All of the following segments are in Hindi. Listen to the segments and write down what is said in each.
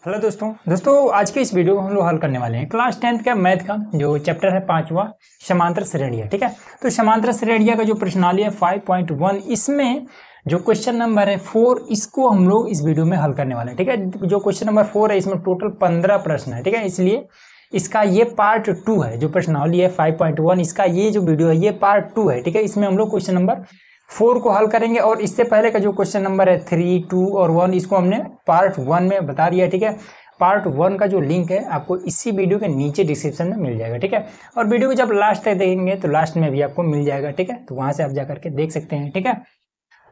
हेलो दोस्तों आज के इस वीडियो को हम लोग हल करने वाले हैं क्लास 10th का मैथ का जो चैप्टर है 5वां समांतर श्रेणियाँ। ठीक है, तो समांतर श्रेणियाँ का जो प्रश्नावली है 5.1 इसमें जो क्वेश्चन नंबर है 4 इसको हम लोग इस वीडियो में हल करने वाले हैं। ठीक है, जो क्वेश्चन नंबर 4 है इसमें टोटल 15 प्रश्न है। ठीक है, इसलिए इसका ये पार्ट 2 है। जो प्रश्नावली है 5.1 इसका ये जो वीडियो है ये पार्ट 2 है। ठीक है, इसमें हम लोग क्वेश्चन नंबर 4 को हल करेंगे और इससे पहले का जो क्वेश्चन नंबर है 3, 2 और 1 इसको हमने पार्ट 1 में बता दिया। ठीक है, पार्ट 1 का जो लिंक है आपको इसी वीडियो के नीचे डिस्क्रिप्शन में मिल जाएगा। ठीक है, और वीडियो को जब लास्ट तक देखेंगे तो लास्ट में भी आपको मिल जाएगा। ठीक है, तो वहां से आप जाकर के देख सकते हैं। ठीक है,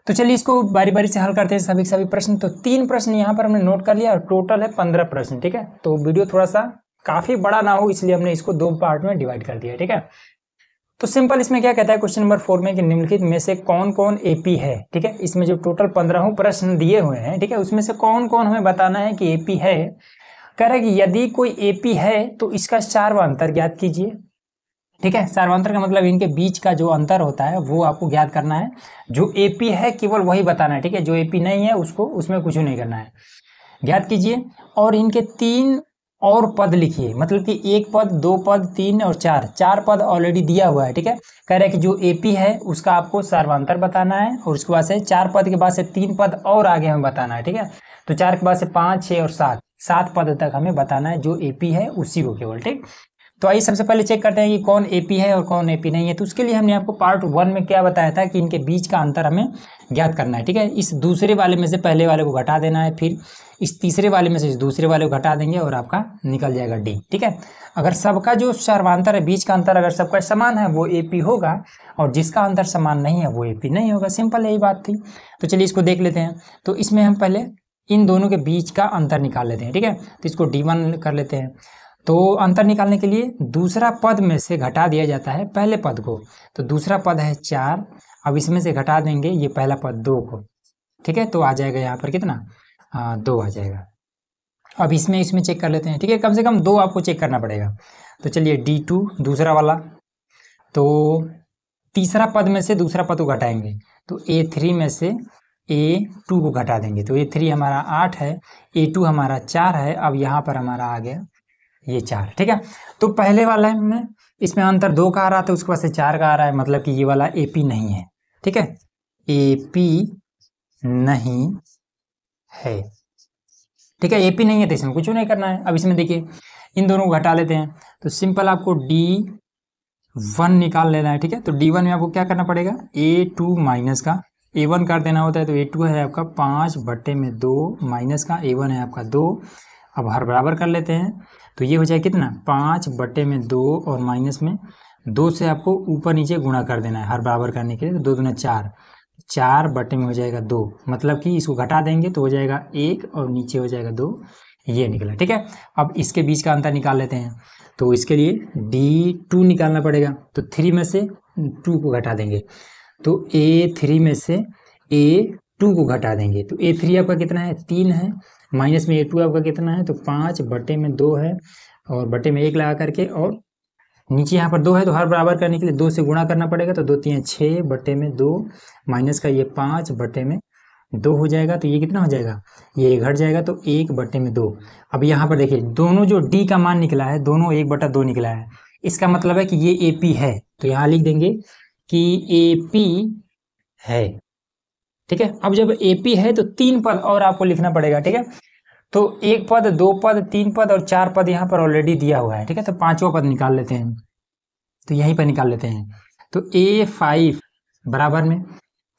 तो चलिए इसको बारी बारी से हल करते हैं सभी प्रश्न। तो 3 प्रश्न यहाँ पर हमने नोट कर लिया और टोटल है 15 प्रश्न। ठीक है, तो वीडियो थोड़ा सा काफी बड़ा ना हो इसलिए हमने इसको 2 पार्ट में डिवाइड कर दिया। ठीक है, तो सिंपल इसमें क्या कहता है क्वेश्चन नंबर 4 में कि निम्नलिखित में से कौन कौन एपी है। ठीक है, इसमें जो टोटल 15 प्रश्न दिए हुए हैं, ठीक है, उसमें से कौन कौन हमें बताना है कि एपी है। कह रहा है कि यदि कोई एपी है तो इसका सार्वंतर ज्ञात कीजिए। ठीक है, सार्वंतर का मतलब इनके बीच का जो अंतर होता है वो आपको ज्ञात करना है। जो एपी है केवल वही बताना है। ठीक है, जो एपी नहीं है उसको उसमें कुछ नहीं करना है। ज्ञात कीजिए और इनके 3 और पद लिखिए, मतलब कि 1 पद, 2 पद, 3 और 4 पद ऑलरेडी दिया हुआ है। ठीक है, कह रहे हैं कि जो एपी है उसका आपको सार्वंतर बताना है और उसके बाद से 4 पद के बाद से 3 पद और आगे हमें बताना है। ठीक है, तो 4 के बाद से 5, 6 और 7 पद तक हमें बताना है जो एपी है उसी को केवल। ठीक, तो आइए सबसे पहले चेक करते हैं कि कौन एपी है और कौन एपी नहीं है। तो उसके लिए हमने आपको पार्ट 1 में क्या बताया था कि इनके बीच का अंतर हमें ज्ञात करना है। ठीक है, इस दूसरे वाले में से पहले वाले को घटा देना है, फिर इस तीसरे वाले में से इस दूसरे वाले को घटा देंगे और आपका निकल जाएगा डी। ठीक है, अगर सबका जो सर्वांतर है, बीच का अंतर अगर सबका समान है वो एपी होगा और जिसका अंतर समान नहीं है वो एपी नहीं होगा। सिंपल यही बात थी। तो चलिए इसको देख लेते हैं। तो इसमें हम पहले इन दोनों के बीच का अंतर निकाल लेते हैं। ठीक है, तो इसको D1 कर लेते हैं। तो अंतर निकालने के लिए दूसरा पद में से घटा दिया जाता है पहले पद को। तो दूसरा पद है 4, अब इसमें से घटा देंगे ये पहला पद 2 को। ठीक है, तो आ जाएगा यहाँ पर कितना 2 आ जाएगा। अब इसमें चेक कर लेते हैं। ठीक है, कम से कम 2 आपको चेक करना पड़ेगा। तो चलिए D2 दूसरा वाला, तो तीसरा पद में से दूसरा पद को घटाएंगे तो A3 में से A2 को घटा देंगे। तो A3 हमारा 8 है, A2 हमारा 4 है। अब यहाँ पर हमारा आ गया ये 4। ठीक है, तो पहले वाला में इसमें अंतर 2 का आ रहा था, उसके बाद से 4 का आ रहा है, मतलब कि ये वाला एपी नहीं है। ठीक है, एपी नहीं है। ठीक है, एपी नहीं है तो इसमें कुछ नहीं करना है। अब इसमें देखिए इन दोनों को घटा लेते हैं तो सिंपल आपको D1 निकाल लेना है। ठीक है, तो D1 में आपको क्या करना पड़ेगा, A2 माइनस का A1 कर देना होता है। तो A2 है आपका 5/2 माइनस का A1 है आपका 2। अब हर बराबर कर लेते हैं तो ये हो जाए कितना 5/2 और माइनस में 2 से आपको ऊपर नीचे गुणा कर देना है हर बराबर करने के लिए। तो 2 दूना 4, 4 में हो जाएगा 2, मतलब कि इसको घटा देंगे तो हो जाएगा 1 और नीचे हो जाएगा 2, ये निकला। ठीक है, अब इसके बीच का अंतर निकाल लेते हैं। तो इसके लिए D2 निकालना पड़ेगा। तो 3 में से 2 को घटा देंगे तो A3 में से A2 को घटा देंगे तो A3 आपका कितना है 3 है, माइनस में A2 आपका कितना है तो 5/2 है और बटे में 1 लगा करके और नीचे यहाँ पर 2 है तो हर बराबर करने के लिए 2 से गुणा करना पड़ेगा। तो 2 3 6/2 माइनस का ये 5/2 हो जाएगा। तो ये कितना हो जाएगा, ये घट जाएगा तो 1/2। अब यहाँ पर देखिए दोनों जो D का मान निकला है दोनों 1/2 निकला है। इसका मतलब है कि ये एपी है। तो यहाँ लिख देंगे कि एपी है। ठीक है, अब जब एपी है तो 3 पद और आपको लिखना पड़ेगा। ठीक है, तो 1 पद, 2 पद, 3 पद और 4 पद यहाँ पर ऑलरेडी दिया हुआ है। ठीक है, तो 5वां पद निकाल लेते हैं। तो यहीं पर निकाल लेते हैं। तो A5 बराबर में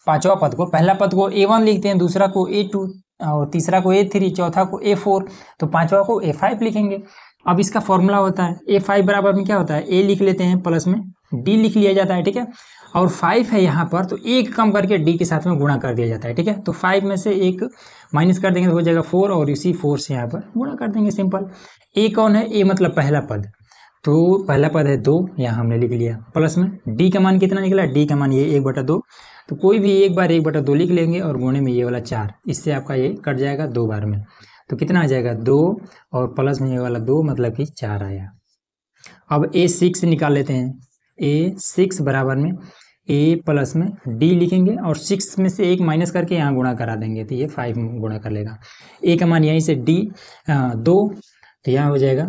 5वां पद को, पहला पद को A1 लिखते हैं, दूसरा को A2 और तीसरा को A3, चौथा को A4, तो 5वां को A5 लिखेंगे। अब इसका फॉर्मूला होता है A5 बराबर में क्या होता है, A लिख लेते हैं प्लस में D लिख लिया जाता है। ठीक है, और 5 है यहाँ पर तो 1 कम करके D के साथ में गुणा कर दिया जाता है। ठीक है, तो 5 में से 1 माइनस कर देंगे तो हो जाएगा 4 और इसी 4 से यहाँ पर गुणा कर देंगे। सिंपल। A कौन है, A मतलब पहला पद, तो पहला पद है 2, यहाँ हमने लिख लिया। प्लस में D का मान कितना निकला, D का मान ये 1/2, तो कोई भी एक बार 1/2 लिख लेंगे और गुणे में ये वाला 4, इससे आपका ये कट जाएगा 2 बार में। तो कितना आ जाएगा 2 और प्लस में ये वाला 2 मतलब कि 4 आया। अब A6 निकाल लेते हैं। A6 बराबर में ए प्लस में डी लिखेंगे और 6 में से 1 माइनस करके यहाँ गुणा करा देंगे तो ये 5 गुणा कर लेगा। ए का मान यहीं से डी 2, तो यहाँ हो जाएगा,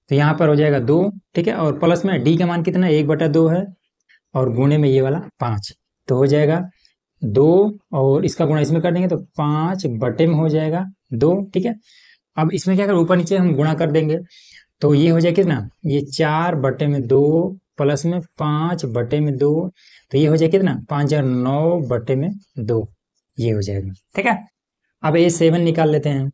तो यहाँ पर हो जाएगा 2, ठीक है। और प्लस में डी का मान कितना 1/2 है और गुणे में ये वाला 5, तो हो जाएगा 2 और इसका गुणा इसमें कर देंगे तो 5 बटे में हो जाएगा 2, ठीक है। अब इसमें क्या करें, ऊपर नीचे हम गुणा कर देंगे तो ये हो जाएगा कितना, ये 4/2 प्लस में 5/2, तो ये हो जाएगा कितना 5 और 9/2, ये हो जाएगा, ठीक है। अब A7 निकाल लेते हैं।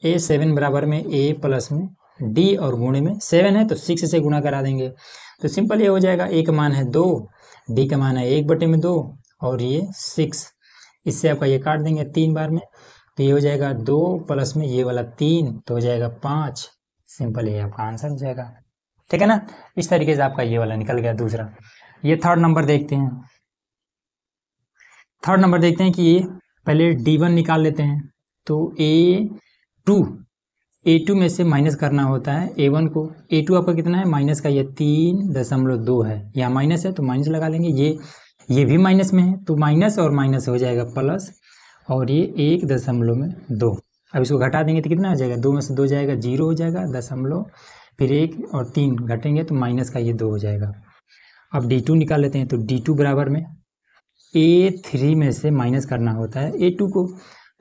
A7 बराबर में A प्लस में D और गुणे में 7 है तो 6 से गुणा करा देंगे तो सिंपल ये हो जाएगा। A का मान है 2, D का मान है 1/2 और ये 6, इससे आपका ये काट देंगे 3 बार में तो ये हो जाएगा 2 प्लस में ये वाला 3 तो हो जाएगा 5, सिंपल ये आपका आंसर हो जाएगा, ठीक है ना। इस तरीके से आपका ये वाला निकल गया दूसरा। ये थर्ड नंबर देखते हैं। थर्ड नंबर देखते हैं कि ये पहले D1 निकाल लेते हैं तो A2 में से माइनस करना होता है A1 को। A2 आपका कितना है, माइनस का ये 3.2 है, यहाँ माइनस है तो माइनस लगा लेंगे। ये भी माइनस में है तो माइनस और माइनस हो जाएगा प्लस और ये 1.2। अब इसको घटा देंगे तो कितना हो जाएगा, 2 में से 2 जाएगा 0 हो जाएगा, दशमलव फिर 1 और 3 घटेंगे तो माइनस का ये 2 हो जाएगा। अब D2 निकाल लेते हैं तो D2 बराबर में A3 में से माइनस करना होता है A2 को।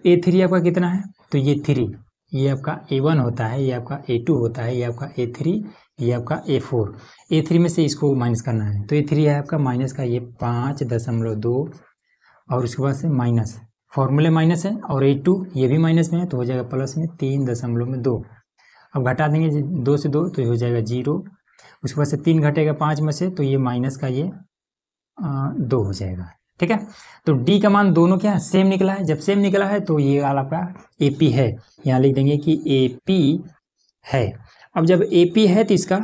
A3 आपका कितना है तो ये 3, ये आपका A1 होता है, ये आपका A2 होता है, ये आपका A3, ये आपका A4। A3 में से इसको माइनस करना है तो A3 है आपका माइनस का ये 5.2 और उसके बाद से माइनस, फॉर्मूले माइनस है और A2 ये भी माइनस में है तो हो जाएगा प्लस में 3.2। अब घटा देंगे 2 से 2 तो ये हो जाएगा 0, उसके बाद से 3 घटेगा 5 में से तो ये माइनस का ये 2 हो जाएगा, ठीक है। तो D का मान दोनों क्या है, सेम निकला है। जब सेम निकला है तो ये वाला आपका AP है, यहाँ लिख देंगे कि AP है। अब जब AP है तो इसका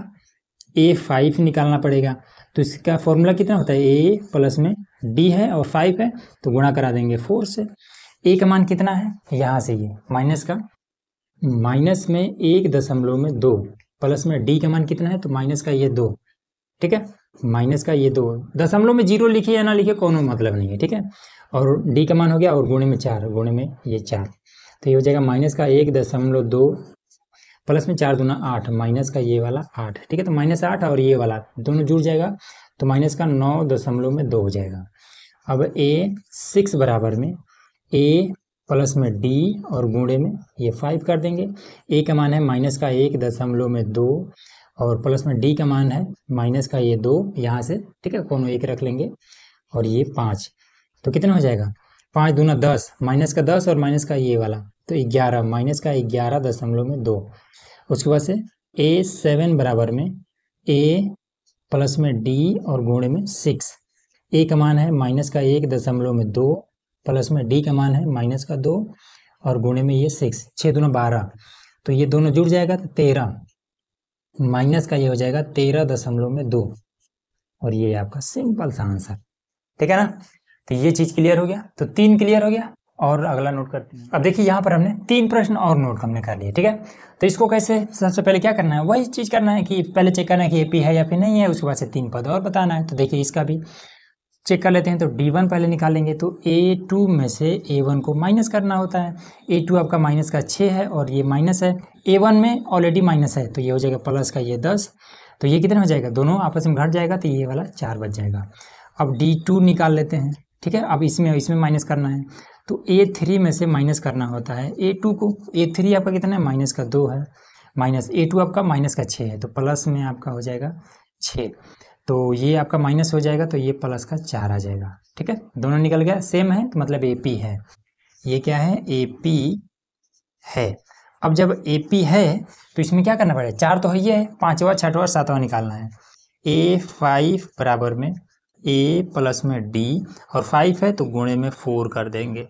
A5 निकालना पड़ेगा तो इसका फॉर्मूला कितना होता है, A प्लस में D है और 5 है तो गुणा करा देंगे 4 से। A का मान कितना है, यहाँ से ये माइनस में 1.2 प्लस में D का मान कितना है तो माइनस का ये 2, ठीक है। माइनस का ये 2, दशमलव में 0 लिखिए या ना लिखिए कोनो मतलब नहीं है, ठीक है। और D का मान हो गया और गुणे में 4, गुणे में ये 4 तो ये हो जाएगा माइनस का 1.2 प्लस में 4 दूना 8, माइनस का ये वाला 8, ठीक है। तो -8 और ये वाला दोनों जुड़ जाएगा तो माइनस का 9.2 हो जाएगा। अब A6 बराबर में A प्लस में D और गुणे में ये 5 कर देंगे। A का मान है माइनस का 1.2 और प्लस में D का मान है माइनस का ये 2 यहाँ से, ठीक है, कोनो एक रख लेंगे और ये 5 तो कितना हो जाएगा 5 दूना 10, माइनस का 10 और माइनस का ये वाला तो 11, माइनस का 11.2। उसके बाद से A7 बराबर में A प्लस में D और गुणे में 6। A का मान है माइनस का 1.2 प्लस में D का मान है माइनस का 2 और गुणे में ये 6, 6 दूना 12 तो ये दोनों जुड़ जाएगा तो 13, माइनस का ये हो जाएगा 13.2 और ये आपका सिंपल सा आंसर, ठीक है ना। तो ये चीज़ क्लियर हो गया, तो 3 क्लियर हो गया। और अगला नोट करते हैं। अब देखिए यहाँ पर हमने 3 प्रश्न और नोट हमने कर लिए, ठीक है। तो इसको कैसे, सबसे पहले क्या करना है, वही चीज़ करना है कि पहले चेक करना है कि AP है या फिर नहीं है, उसके बाद से 3 पद और बताना है। तो देखिए इसका भी चेक कर लेते हैं। तो D1 पहले निकालेंगे तो A2 में से A1 को माइनस करना होता है। A2 आपका माइनस का 6 है और ये माइनस है, A1 में ऑलरेडी माइनस है तो ये हो जाएगा प्लस का ये 10, तो ये कितना हो जाएगा, दोनों आपस में घट जाएगा तो ये वाला 4 बच जाएगा। अब D2 निकाल लेते हैं, ठीक है। अब इसमें माइनस करना है तो A3 में से माइनस करना होता है A2 को। A3 आपका कितना है, माइनस का 2 है, माइनस A2 आपका माइनस का 6 है तो प्लस में आपका हो जाएगा 6, तो ये आपका माइनस हो जाएगा तो ये प्लस का 4 आ जाएगा, ठीक है। दोनों निकल गया, सेम है तो मतलब AP है। ये क्या है, AP है। अब जब AP है तो इसमें क्या करना पड़ेगा, 4 तो है ही है, 5वां 6वां 7वां निकालना है। A5 बराबर में A प्लस में D और 5 है तो गुणे में 4 कर देंगे।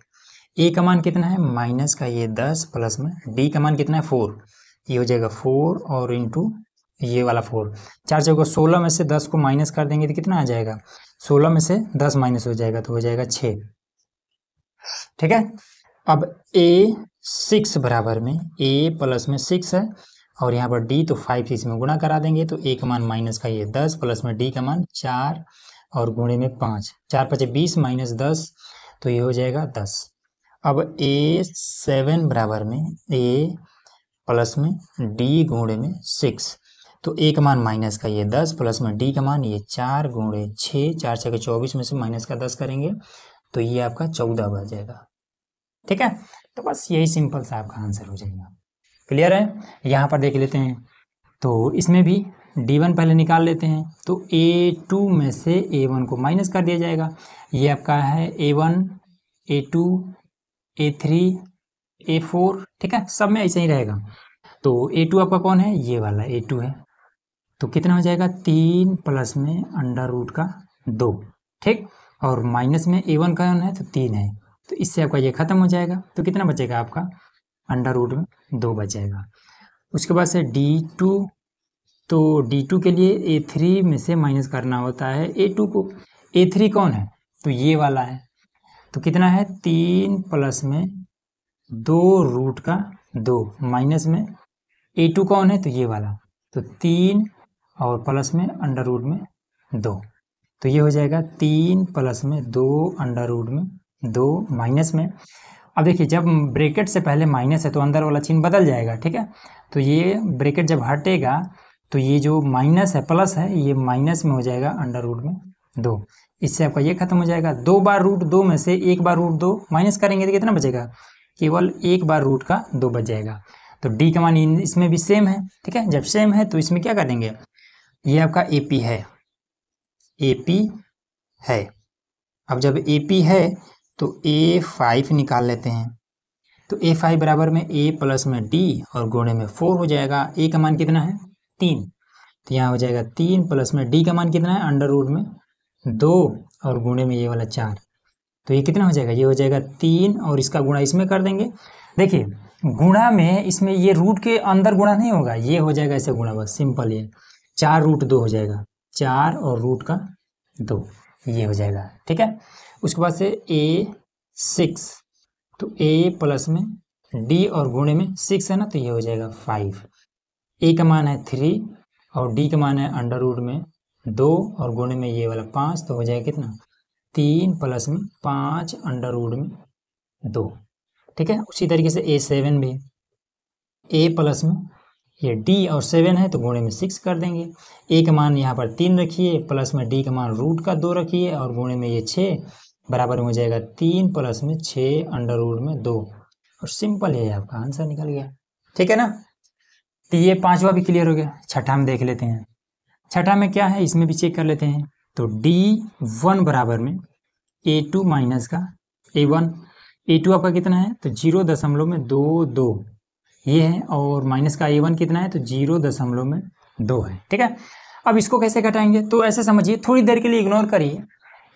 A का मान कितना है, माइनस का ये 10 प्लस में D का मान कितना है 4, ये हो जाएगा 4 और इंटू ये वाला 4, 4 चौको 16 में से 10 को माइनस कर देंगे तो कितना आ जाएगा, 16 में से 10 माइनस हो जाएगा तो हो जाएगा 6, ठीक है। अब A6 बराबर में A प्लस में 6 है और यहाँ पर डी, तो 5 से इसमें गुणा करा देंगे तो ए का मान माइनस का ये 10 प्लस में डी का मान 4 और गुणे में 5, 4 5 20 माइनस 10, तो ये हो जाएगा 10। अब A7 बराबर में ए प्लस में डी गुणे में 6, तो ए का मान माइनस का ये 10 प्लस में डी का मान ये 4 गुणे 6, 4 6 24 में से माइनस का 10 करेंगे तो ये आपका 14 बन जाएगा। ठीक है, तो बस यही सिंपल सा आपका आंसर हो जाएगा। क्लियर है? यहाँ पर देख लेते हैं, तो इसमें भी D1 पहले निकाल लेते हैं, तो A2 में से A1 को माइनस कर दिया जाएगा। ये आपका है A1, A2, A3, A4, ठीक है, सब में ऐसे ही रहेगा। तो A2 आपका कौन है? ये वाला A2 है, तो कितना हो जाएगा 3 प्लस में अंडर रूट का 2, ठीक, और माइनस में A1 का है तो 3 है, तो इससे आपका ये खत्म हो जाएगा, तो कितना बचेगा आपका अंडर रूट में 2 बच जाएगा। उसके बाद से D2, तो D2 के लिए A3 में से माइनस करना होता है A2 को। A3 कौन है? तो ये वाला है, तो कितना है 3 प्लस में 2 रूट का 2 माइनस में A2 कौन है? तो ये वाला, तो 3 और प्लस में अंडर रूट में 2, तो ये हो जाएगा 3 प्लस में 2 अंडर रूट में 2 माइनस में। अब देखिए जब ब्रैकेट से पहले माइनस है तो अंदर वाला चिन्ह बदल जाएगा, ठीक है, तो ये ब्रैकेट जब हटेगा तो ये जो माइनस है प्लस है ये माइनस में हो जाएगा अंडर रूट में 2, इससे आपका ये खत्म हो जाएगा। 2 बार रूट 2 में से 1 बार रूट 2 माइनस करेंगे तो कितना बचेगा? केवल 1 बार रूट का 2 बच जाएगा। तो डी का मान इसमें भी सेम है, ठीक है, जब सेम है तो इसमें क्या करेंगे, ये आपका AP है, AP है। अब जब AP है तो A5 निकाल लेते हैं, तो A5 बराबर में A प्लस में D और गुणे में 4 हो जाएगा। A का मान कितना है? 3, तो यहाँ हो जाएगा 3 प्लस में D का मान कितना है? अंडर रूट में 2 और गुणे में ये वाला 4, तो ये कितना हो जाएगा? ये हो जाएगा 3 और इसका गुणा इसमें कर देंगे। देखिए गुणा में इसमें ये रूट के अंदर गुणा नहीं होगा, ये हो जाएगा ऐसे गुणा, बस सिंपल, ये 4 रूट 2 हो जाएगा, 4 और रूट का 2, ये हो जाएगा, ठीक है। उसके बाद से A6, तो A प्लस में D और गुणे में 6 है ना, तो ये हो जाएगा 5। A का मान है 3 और D का मान है अंडर रूट में 2 और गुणे में ये वाला 5, तो हो जाएगा कितना? 3 प्लस में 5 अंडर रूट में 2, ठीक है। उसी तरीके से A7 भी, A प्लस में ये D और 7 है तो गुणे में 6 कर देंगे। A का मान यहाँ पर 3 रखिए, प्लस में D का मान रूट का 2 रखिए और गुणे में ये 6, बराबर हो जाएगा 3 प्लस में 6 अंडर रूट में 2, और सिंपल है, आपका आंसर निकल गया, ठीक है ना। तो ये 5वां भी क्लियर हो गया। छठा में देख लेते हैं, छठा में क्या है इसमें भी चेक कर लेते हैं। तो D1 बराबर में A2 माइनस का A1, A2 आपका कितना है? तो 0.22 ये है, और माइनस का A1 कितना है? तो 0.2 है, ठीक है। अब इसको कैसे घटाएंगे? तो ऐसे समझिए, थोड़ी देर के लिए इग्नोर करिए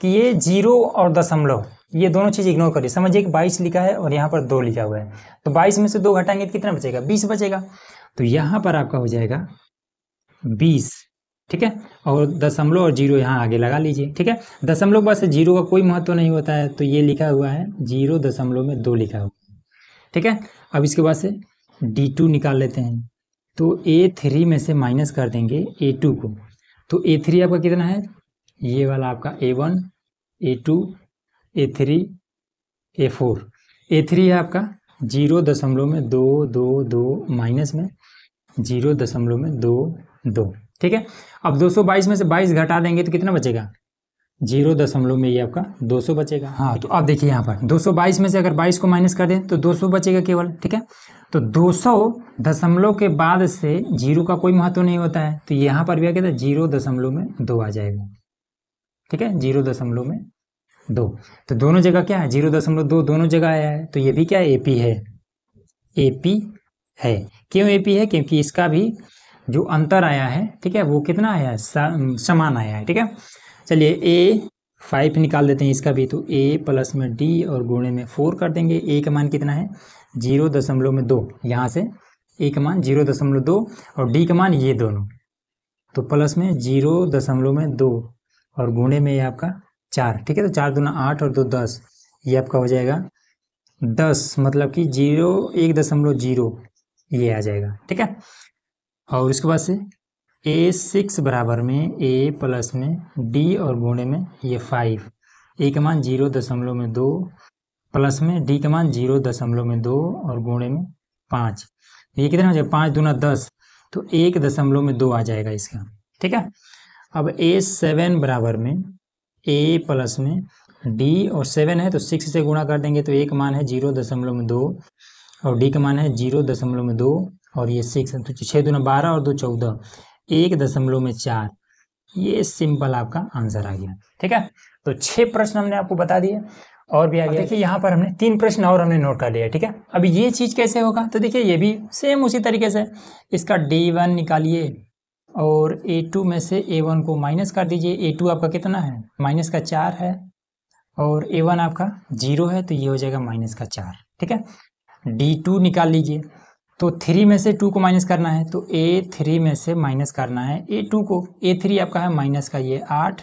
कि ये 0 और दशमलव, ये दोनों चीज़ इग्नोर करिए। समझिए कि 22 लिखा है और यहाँ पर 2 लिखा हुआ है, तो 22 में से 2 घटाएंगे तो कितना बचेगा? 20 बचेगा। तो यहाँ पर आपका हो जाएगा 20, ठीक है, और दशमलव और 0 यहाँ आगे लगा लीजिए, ठीक है। दशमलव बस 0 का कोई महत्व नहीं होता है, तो ये लिखा हुआ है 0.2 लिखा हुआ है, ठीक है। अब इसके बाद से D2 निकाल लेते हैं, तो A3 में से माइनस कर देंगे A2 को, तो A3 आपका कितना है? ये वाला आपका A1, A2, A3, A4। A3 है आपका 0.222 माइनस में 0.22, ठीक है। अब 222 में से 22 घटा देंगे तो कितना बचेगा? 0 में ये आपका 200 बचेगा। हाँ, तो अब देखिए यहाँ पर 222 में से अगर 22 को माइनस कर दें तो 200 बचेगा केवल, ठीक है। तो 200 दशमलव के बाद से 0 का कोई महत्व नहीं होता है, तो यहाँ पर भी आ गया था 0.2 आ जाएगा, ठीक है, 0.2। तो दोनों जगह क्या है? 0.2 दोनों जगह आया है, तो ये भी क्या है? AP है, AP है। क्यों AP है? क्योंकि इसका भी जो अंतर आया है, ठीक है, वो कितना आया है? समान आया है, ठीक है। चलिए A5 निकाल देते हैं इसका भी, तो A प्लस में D और गुणे में 4 कर देंगे। A का मान कितना है? 0.2, यहाँ से A का मान 0.2 और D का मान ये दोनों, तो प्लस में 0.2 और गुणे में ये आपका 4, ठीक है। तो 4 दूना 8 और 2 10, ये आपका हो जाएगा 10, मतलब कि 1.0 ये आ जाएगा, ठीक है। और उसके बाद से A6 बराबर में A प्लस में D और गुणे में ये 5, A का मान 0.2 प्लस में D का मान 0.2 और गुणे में 5। ये कितना हो जाएगा, 5 दूना 10, तो 1.2 आ जाएगा इसका। ठीक है, अब A7 बराबर में A प्लस में D और 7 है तो 6 से गुणा कर देंगे, तो A का मान है 0.2 और D का मान है 0.2 और ये 6, तो 6 दूना 12 और 2 14, 1.4। ये सिंपल आपका आंसर आ गया। ठीक है, तो 6 प्रश्न हमने आपको बता दिए और भी आ गया। देखिए यहाँ पर हमने 3 प्रश्न और हमने नोट कर लिया। ठीक है, अभी ये चीज़ कैसे होगा, तो देखिए ये भी सेम उसी तरीके से इसका D1 निकालिए और A2 में से A1 को माइनस कर दीजिए। A2 आपका कितना है, माइनस का 4 है और A1 आपका 0 है, तो ये हो जाएगा माइनस का 4। ठीक है, D2 निकाल लीजिए, तो 3 में से 2 को माइनस करना है, तो A3 में से माइनस करना है A2 को। A3 आपका है माइनस का ये 8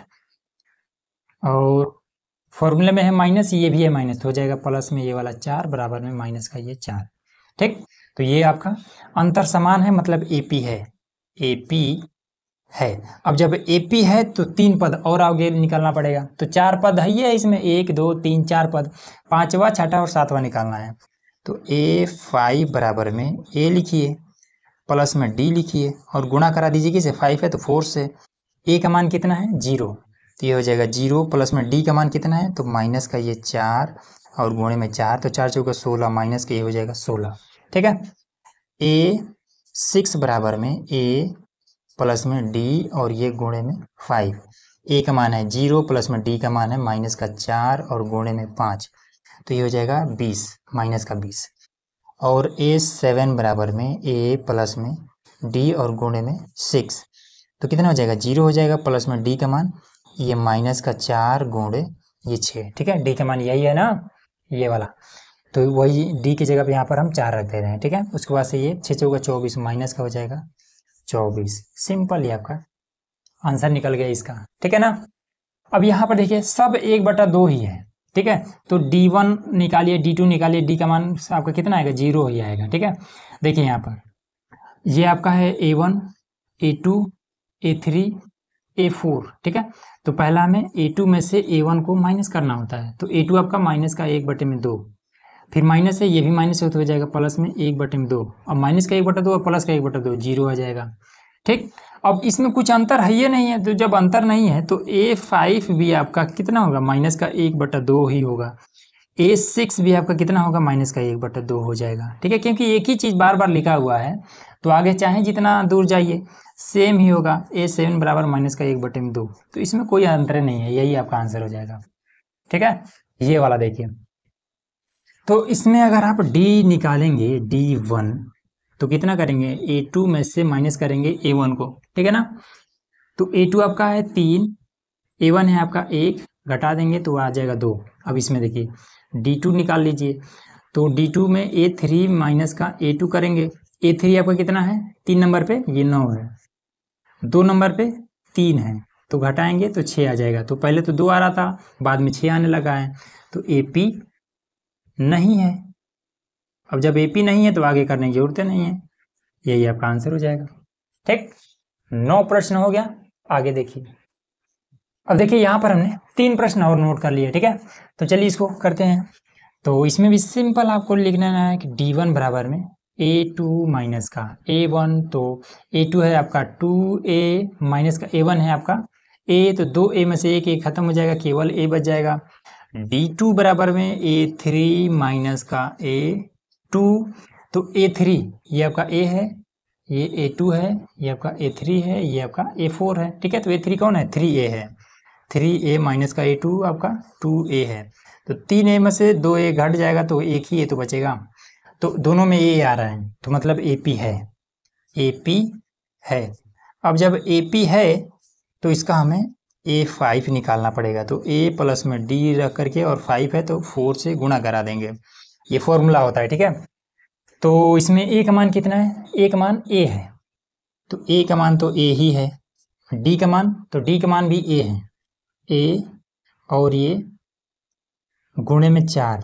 और फॉर्मूले में है माइनस, ये भी है माइनस, तो हो जाएगा प्लस में ये वाला 4 बराबर में माइनस का ये 4। ठीक, तो ये आपका अंतर समान है, मतलब AP है, AP है। अब जब AP है तो 3 पद और आगे निकालना पड़ेगा, तो 4 पद है ये इसमें, 1 2 3 4 पद, 5वां 6वां और 7वां निकालना है। तो A5 बराबर में A लिखिए प्लस में D लिखिए और गुणा करा दीजिए, किसे 5 है तो 4 से। A का मान कितना है 0, तो ये हो जाएगा 0 प्लस में D का मान कितना है, तो माइनस का ये 4 और गुणे में 4, तो 4 चौका 16 माइनस का ये हो जाएगा 16। ठीक है, A6 बराबर में A प्लस में D और ये गुणे में 5। A का मान है 0 प्लस में D का मान है माइनस का 4 और गुणे में 5, तो ये हो जाएगा 20 माइनस का 20। और A7 बराबर में A प्लस में D और गुणे में 6, तो कितना हो जाएगा 0 हो जाएगा प्लस में D का मान ये माइनस का 4 गुणे ये 6। ठीक है, D का मान यही है ना, ये वाला, तो वही D की जगह पे यहाँ पर हम 4 रख दे रहे हैं। ठीक है, उसके बाद से ये 6 चौका 24 माइनस का हो जाएगा 24। सिंपल ही आपका आंसर निकल गया इसका। ठीक है ना, अब यहाँ पर देखिए सब 1/2 ही है। ठीक है, तो D1 निकालिए, D2 निकालिए, D का मान आपका कितना आएगा, 0 ही आएगा। ठीक है, देखिए यहाँ पर ये आपका है A1 A2 A3 A4। ठीक है, तो पहला हमें A2 में से A1 को माइनस करना होता है, तो A2 आपका माइनस का 1/2, फिर माइनस है, ये भी माइनस से हो जाएगा प्लस में 1/2, अब माइनस का 1/2 और प्लस का 1/2 0 आ जाएगा। ठीक, अब इसमें कुछ अंतर है ये नहीं है, तो जब अंतर नहीं है तो A5 भी आपका कितना होगा, माइनस का 1/2 ही होगा। A6 भी आपका कितना होगा, माइनस का 1/2 हो जाएगा। ठीक है, क्योंकि एक ही चीज़ बार बार लिखा हुआ है, तो आगे चाहे जितना दूर जाइए सेम ही होगा। A7 बराबर माइनस का 1/2, तो इसमें कोई अंतर नहीं है, यही आपका आंसर हो जाएगा। ठीक है, ये वाला देखिए, तो इसमें अगर आप D निकालेंगे D1, तो कितना करेंगे, A2 में से माइनस करेंगे A1 को। ठीक है ना, तो A2 आपका है 3, A1 है आपका 1, घटा देंगे तो आ जाएगा 2। अब इसमें देखिए D2 निकाल लीजिए, तो D2 में A3 माइनस का A2 करेंगे। A3 आपका कितना है, 3 नंबर पे ये 9 है, 2 नंबर पे 3 है, तो घटाएंगे तो 6 आ जाएगा। तो पहले तो 2 आ रहा था, बाद में 6 आने लगा है, तो AP नहीं है। अब जब AP नहीं है तो आगे करने की जरूरत नहीं है, यही आपका आंसर हो जाएगा। ठीक, 9 प्रश्न हो गया। आगे देखिए, अब देखिए यहाँ पर हमने 3 प्रश्न और नोट कर लिए। ठीक है, तो चलिए इसको करते हैं। तो इसमें भी सिंपल आपको लिखना है कि D1 बराबर में A2 माइनस का A1, तो A2 है आपका 2A माइनस का A1 है आपका A, तो 2A में से एक A खत्म हो जाएगा, केवल A बच जाएगा। D2 बराबर में A3 माइनस का A2, तो A3 ये आपका A है, ये A2 है, ये आपका A3 है, ये आपका A4 है। ठीक है, तो A3 कौन है, 3A है, 3A माइनस का A2 आपका 2A है, तो 3A में से 2A घट जाएगा तो एक ही A तो बचेगा, तो दोनों में A आ रहा है, तो मतलब AP है, AP है। अब जब AP है तो इसका हमें A5 निकालना पड़ेगा, तो A प्लस में D रख करके और 5 है तो 4 से गुणा करा देंगे, ये फॉर्मूला होता है। ठीक है, तो इसमें A का मान कितना है, A का मान A है, तो A का मान तो A ही है, D का मान, तो D का मान भी A है, A और ये गुणे में 4,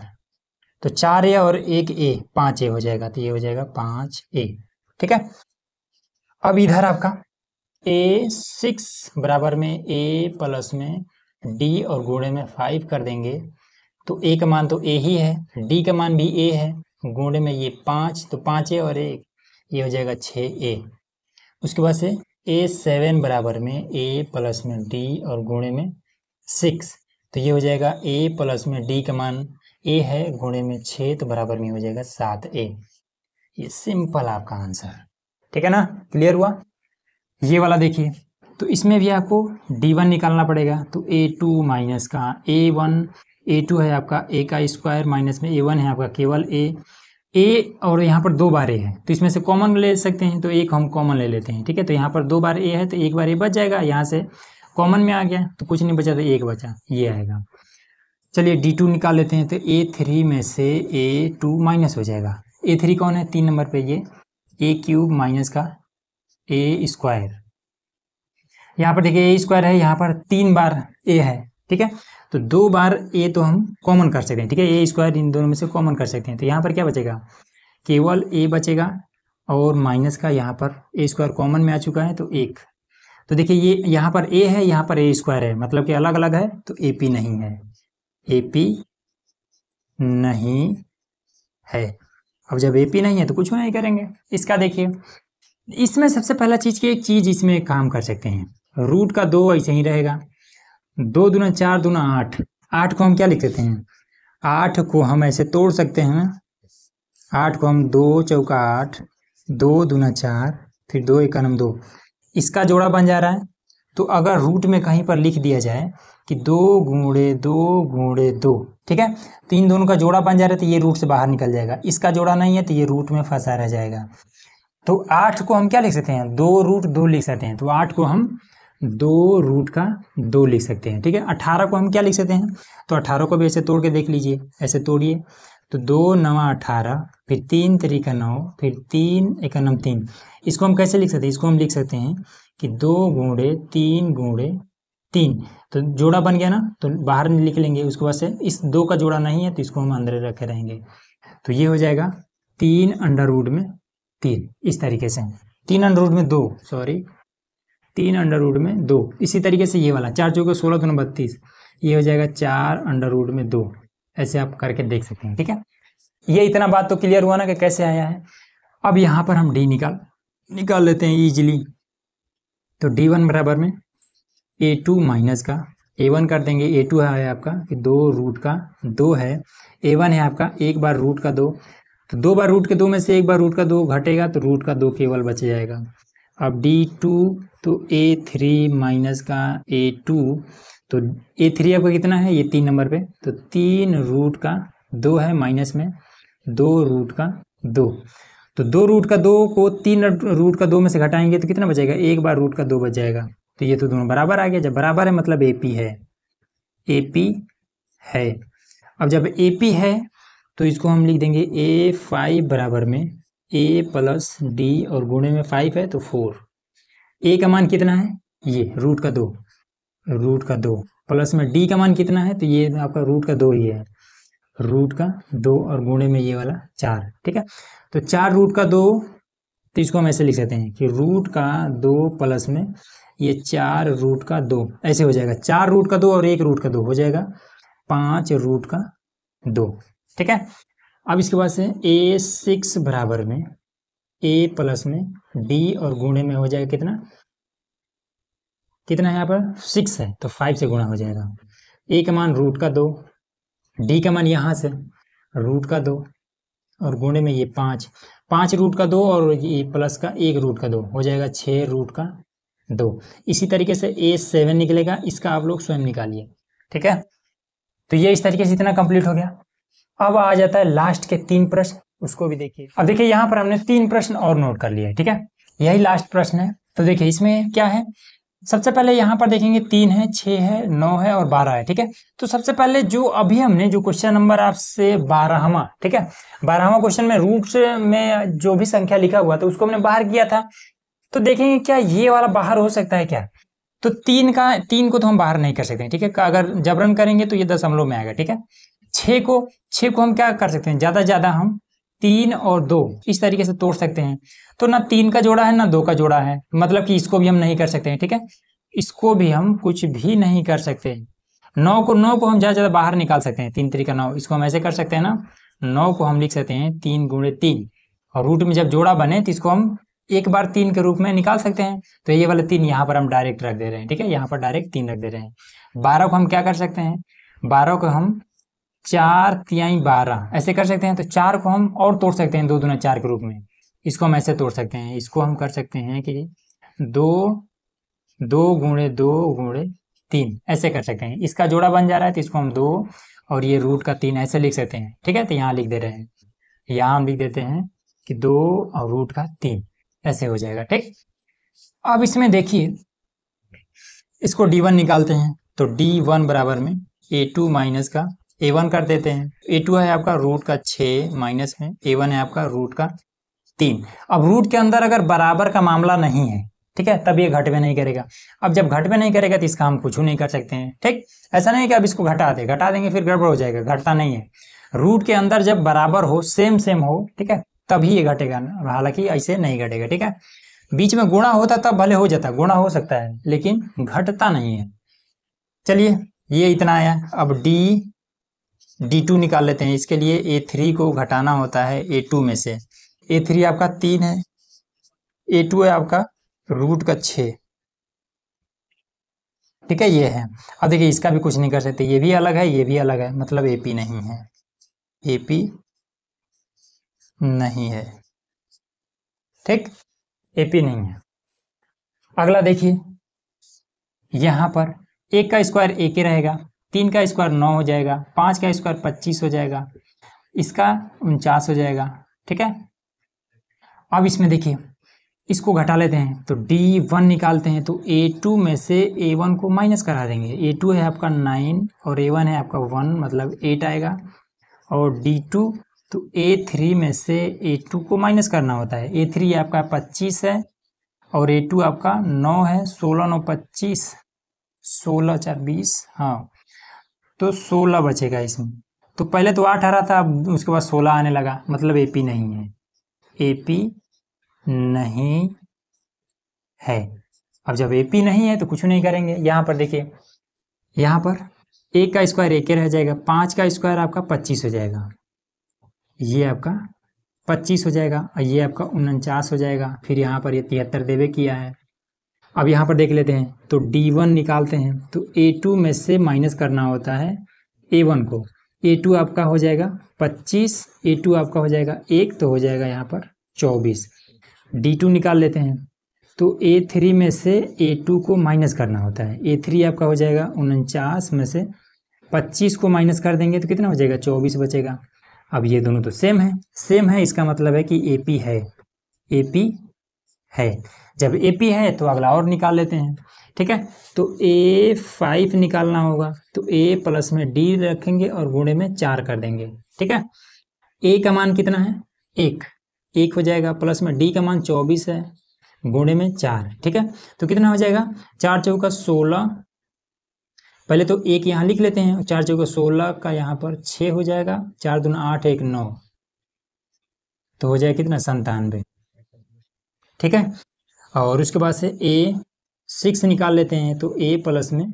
तो 4A और 1A 5A हो जाएगा, तो ये हो जाएगा 5A। ठीक है, अब इधर आपका A6 बराबर में A प्लस में D और गुणे में 5 कर देंगे तो A का मान तो A ही है, D का मान भी A है, गुणे में ये 5 तो 5A और 1 ये हो जाएगा 6A। उसके बाद से A7 बराबर में A प्लस में D और गुणे में 6 तो ये हो जाएगा A प्लस में D का मान A है, गुणे में 6 तो बराबर में हो जाएगा 7A। ये सिंपल आपका आंसर, ठीक है ना, क्लियर हुआ। ये वाला देखिए, तो इसमें भी आपको D1 निकालना पड़ेगा, तो A2 माइनस का A1, A2 है आपका A का स्क्वायर माइनस में A1 है आपका केवल A और यहाँ पर 2 बार A है तो इसमें से कॉमन ले सकते हैं, तो एक हम कॉमन ले लेते हैं, ठीक है। तो यहाँ पर 2 बार A है तो एक बार A बच जाएगा, यहाँ से कॉमन में आ गया तो कुछ नहीं बचा तो 1 बचा, ये आएगा। चलिए D2 निकाल लेते हैं, तो A3 में से A2 माइनस हो जाएगा। A3 कौन है 3 नंबर पे, ये A क्यूब माइनस का A स्क्वायर, यहाँ पर देखिए A स्क्वायर है, यहाँ पर 3 बार A है, ठीक है। तो 2 बार A तो हम कॉमन कर सकते हैं, ठीक है, A स्क्वायर इन दोनों में से कॉमन कर सकते हैं। तो यहाँ पर क्या बचेगा, केवल A बचेगा और माइनस का यहाँ पर A स्क्वायर कॉमन में आ चुका है तो 1। तो देखिए ये यहाँ पर A है, यहाँ पर A स्क्वायर है, मतलब कि अलग अलग है तो AP नहीं है, AP नहीं है। अब जब AP नहीं है तो कुछ नहीं करेंगे। इसका देखिए, इसमें सबसे पहला चीज़ की एक चीज़ इसमें काम कर सकते हैं, रूट का 2 ऐसे ही रहेगा, 2 दूना 4 दूना 8, 8 को हम क्या लिख सकते हैं, 8 को हम ऐसे तोड़ सकते हैं, 8 को हम 2 चौका 8, 2 दूना 4, फिर 2 एका 2, इसका जोड़ा बन जा रहा है। तो अगर रूट में कहीं पर लिख दिया जाए कि 2 गुणे 2 गुणे 2, ठीक है, तो इन दोनों का जोड़ा बन जा रहा है तो ये रूट से बाहर निकल जाएगा, इसका जोड़ा नहीं है तो ये रूट में फंसा रह जाएगा। तो 8 को हम क्या लिख सकते हैं, 2 रूट 2 लिख सकते हैं, तो 8 को हम 2 रूट का 2 लिख सकते हैं, ठीक है। 18 को हम क्या लिख सकते हैं, तो 18 को भी ऐसे तोड़ के देख लीजिए, ऐसे तोड़िए, तो 2 9 18, फिर 3 3 9, फिर 3 1 3, इसको हम कैसे लिख सकते हैं, इसको हम लिख सकते हैं कि 2 गुणे 3 गुणे 3, तो जोड़ा बन गया ना, तो बाहर लिख लेंगे। उसके बाद से इस 2 का जोड़ा नहीं है तो इसको हम अंदर रखे रहेंगे, तो ये हो जाएगा 3 अंडर रूट में 3, इस तरीके से 3 अंडर रूट में 2, सॉरी 3 अंडर रूट में 2। इसी तरीके से ये वाला 4 चौके 16 दूना 32, ये हो जाएगा 4 अंडर रूट में 2, ऐसे आप करके देख सकते हैं, ठीक है। ये इतना बात तो क्लियर हुआ ना कि कैसे आया है। अब यहाँ पर हम D निकाल लेते हैं इजीली, तो D1 बराबर में A2 माइनस का A1 कर देंगे, A2 है आपका कि 2 रूट का 2 है, A1 है आपका 1 बार रूट का 2, तो 2 बार रूट के 2 में से 1 बार रूट का 2 घटेगा तो रूट का 2 केवल बच जाएगा। अब D2 तो A3 माइनस का A2, तो A3 आपका कितना है, ये 3 नंबर पे, तो 3 रूट का 2 है माइनस में 2 रूट का 2, तो 2 रूट का 2 को 3 रूट का 2 में से घटाएंगे तो कितना बचेगा, 1 बार रूट का 2 बच जाएगा। तो ये तो दोनों बराबर आ गया, जब बराबर है मतलब AP है, AP है। अब जब AP है तो इसको हम लिख देंगे A5 बराबर में A प्लस D और गुणे में 5 है तो 4, A का मान कितना है, ये रूट का 2 प्लस में D का मान कितना है, तो ये आपका रूट का 2 ही है, रूट का 2 और गुणे में ये वाला 4, ठीक है। तो 4 रूट का 2, तो इसको हम ऐसे लिख सकते हैं कि रूट का 2 प्लस में ये 4 रूट का 2, ऐसे हो जाएगा 4 रूट का 2 और 1 रूट का 2 हो जाएगा 5 रूट का 2, ठीक है। अब इसके बाद से A6 बराबर में A प्लस में D और गुणे में हो जाएगा कितना है यहाँ पर 6 है तो 5 से गुणा हो जाएगा। A का मान रूट का 2, D का मान यहाँ से रूट का 2 और गुणे में ये 5 रूट का 2 और ये प्लस का 1 रूट का 2 हो जाएगा 6 रूट का 2। इसी तरीके से A7 निकलेगा, इसका आप लोग स्वयं निकालिए, ठीक है। तो ये इस तरीके से इतना कंप्लीट हो गया। अब आ जाता है लास्ट के 3 प्रश्न, उसको भी देखिए। अब देखिए यहाँ पर हमने 3 प्रश्न और नोट कर लिए, ठीक है, यही लास्ट प्रश्न है। तो देखिए इसमें क्या है, सबसे पहले यहाँ पर देखेंगे 3 है, 6 है, 9 है और 12 है, ठीक है। तो सबसे पहले जो अभी हमने जो क्वेश्चन नंबर आपसे 12वां, ठीक है, 12वां क्वेश्चन में रूट में जो भी संख्या लिखा हुआ था उसको हमने बाहर किया था, तो देखेंगे क्या ये वाला बाहर हो सकता है क्या। तो 3 को तो हम बाहर नहीं कर सकते, ठीक है, अगर जबरन करेंगे तो ये दशमलव में आएगा, ठीक है। 6 को हम क्या कर सकते हैं, ज्यादा से ज्यादा हम 3 और 2 इस तरीके से तोड़ सकते हैं। तो ना 3 का जोड़ा है ना 2 का जोड़ा है, मतलब कि इसको भी हम नहीं कर सकते हैं, ठीक है। इसको भी हम कुछ भी नहीं कर सकते। 9 को हम ज़्यादा ज़्यादा बाहर निकाल सकते हैं, 3 3 9, इसको हम ऐसे कर सकते हैं ना, 9 को हम लिख सकते हैं 3 गुणे 3, और रूट में जब जोड़ा बने तो इसको हम एक बार 3 के रूप में निकाल सकते हैं। तो ये वाला 3 यहाँ पर हम डायरेक्ट रख दे रहे हैं, ठीक है, यहाँ पर डायरेक्ट 3 रख दे रहे हैं। 12 को हम क्या कर सकते हैं, 12 को हम 4 तिहाई 12 ऐसे कर सकते हैं। तो 4 को हम और तोड़ सकते हैं 2 दूना 4 के रूप में, इसको हम ऐसे तोड़ सकते हैं। इसको हम कर सकते हैं कि 2 गुणे 2 गुणे 3 ऐसे कर सकते हैं। इसका जोड़ा बन जा रहा है तो इसको हम 2 और ये रूट का 3 ऐसे लिख सकते हैं, ठीक है। तो यहाँ लिख दे रहे हैं, यहाँ हम लिख देते हैं कि 2 और रूट का 3 ऐसे हो जाएगा, ठीक। अब इसमें देखिए, इसको D1 निकालते हैं। तो D1 बराबर में A2 माइनस का A1 कर देते हैं। A2 है आपका रूट का 6 माइनस में A1 है आपका रूट का 3। अब रूट के अंदर अगर बराबर का मामला नहीं है, ठीक है, तब ये घट में नहीं करेगा। अब जब घट में नहीं करेगा तो इसका हम कुछ नहीं कर सकते हैं, ठीक। ऐसा नहीं है कि अब इसको घटा देंगे फिर गड़बड़ हो जाएगा, घटता नहीं है। रूट के अंदर जब बराबर हो, सेम हो, ठीक है, तभी ये घटेगा, हालांकि ऐसे नहीं घटेगा, ठीक है। बीच में गुणा होता तब भले हो जाता, गुणा हो सकता है लेकिन घटता नहीं है। चलिए ये इतना आया। अब D2 निकाल लेते हैं। इसके लिए A3 को घटाना होता है A2 में से। A3 आपका 3 है, A2 है आपका रूट का 6, ठीक है, ये है। अब देखिए इसका भी कुछ नहीं कर सकते, ये भी अलग है, ये भी अलग है, मतलब AP नहीं है, AP नहीं है, ठीक, AP नहीं है। अगला देखिए, यहाँ पर 1 का स्क्वायर 1 ही रहेगा, 3 का स्क्वायर 9 हो जाएगा, 5 का स्क्वायर 25 हो जाएगा, इसका 49 हो जाएगा, ठीक है। अब इसमें देखिए, इसको घटा लेते हैं। तो D1 निकालते हैं। तो A2 में से A1 को माइनस करा देंगे। A2 है आपका 9 और A1 है आपका 1, मतलब 8 आएगा। और D2, तो A3 में से A2 को माइनस करना होता है। A3 आपका 25 है और A2 आपका 9 है, 16 9 25, 16 4 20, हाँ, तो 16 बचेगा इसमें। तो पहले तो 8 आ रहा था, अब उसके बाद 16 आने लगा, मतलब AP नहीं है, AP नहीं है। अब जब AP नहीं है तो कुछ नहीं करेंगे। यहाँ पर देखिए, यहाँ पर 1 का स्क्वायर 1 रह जाएगा, 5 का स्क्वायर आपका 25 हो जाएगा, ये आपका 25 हो जाएगा और ये आपका 49 हो जाएगा। फिर यहाँ पर ये 73 देवे किया है। अब यहाँ पर देख लेते हैं। तो D1 निकालते हैं। तो A2 में से माइनस करना होता है A1 को। A2 आपका हो जाएगा 25, A2 आपका हो जाएगा 1, तो हो जाएगा यहाँ पर 24। D2 निकाल लेते हैं। तो A3 में से A2 को माइनस करना होता है। A3 आपका हो जाएगा 49 में से 25 को माइनस कर देंगे तो कितना हो जाएगा, 24 बचेगा। अब ये दोनों तो सेम है, इसका मतलब है कि AP है, AP है। जब AP है तो अगला और निकाल लेते हैं, ठीक है। तो A5 निकालना होगा। तो A प्लस में D रखेंगे और गुणे में 4 कर देंगे, ठीक है। A का मान कितना है, 1 हो जाएगा, प्लस में D का मान 24 है, गुणे में 4, ठीक है। तो कितना हो जाएगा, 4 चौका 16, पहले तो 1 यहाँ लिख लेते हैं, 4 चौका 16 का यहाँ पर 6 हो जाएगा, 4 दूना 8 1 9, तो हो जाएगा कितना, 97, ठीक है। और उसके बाद से A6 निकाल लेते हैं। तो A प्लस में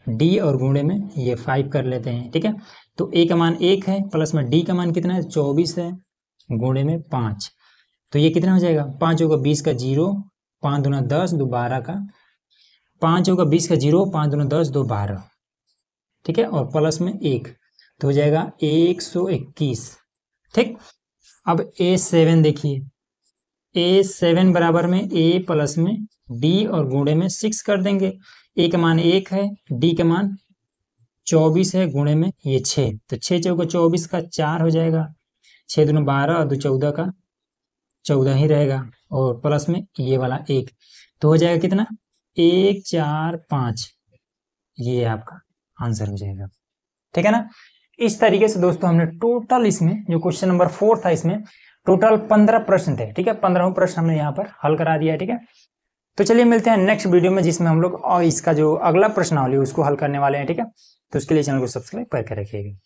D और गुणे में ये 5 कर लेते हैं, ठीक है। तो A का मान 1 है, प्लस में D का मान कितना है, 24 है, गुणे में 5, तो ये कितना हो जाएगा, 5 होगा 20 का 0, 5 दूना 10, 2 12 का, 5 होगा 20 का 0, 5 दूना 10, 2 12, ठीक है, और प्लस में 1, तो हो जाएगा 121, ठीक। अब A7 देखिए, A7 बराबर में A प्लस में D और गुणे में 6 कर देंगे। A का मान 1 है, D का मान 24 है, गुणे में ये 6, तो 6 चौका 24 का 4 हो जाएगा, 6 दूना 12 और 2 14 का 14 ही रहेगा, और प्लस में ये वाला 1, तो हो जाएगा कितना, 1 4 5, ये आपका आंसर हो जाएगा, ठीक है ना। इस तरीके से दोस्तों हमने टोटल इसमें जो क्वेश्चन नंबर 4 था, इसमें टोटल 15 प्रश्न थे, ठीक है। 15वां प्रश्न हमने यहाँ पर हल करा दिया है, ठीक है। तो चलिए मिलते हैं नेक्स्ट वीडियो में, जिसमें हम लोग और इसका जो अगला प्रश्नावली उसको हल करने वाले हैं, ठीक है। तो उसके लिए चैनल को सब्सक्राइब करके रखिएगा।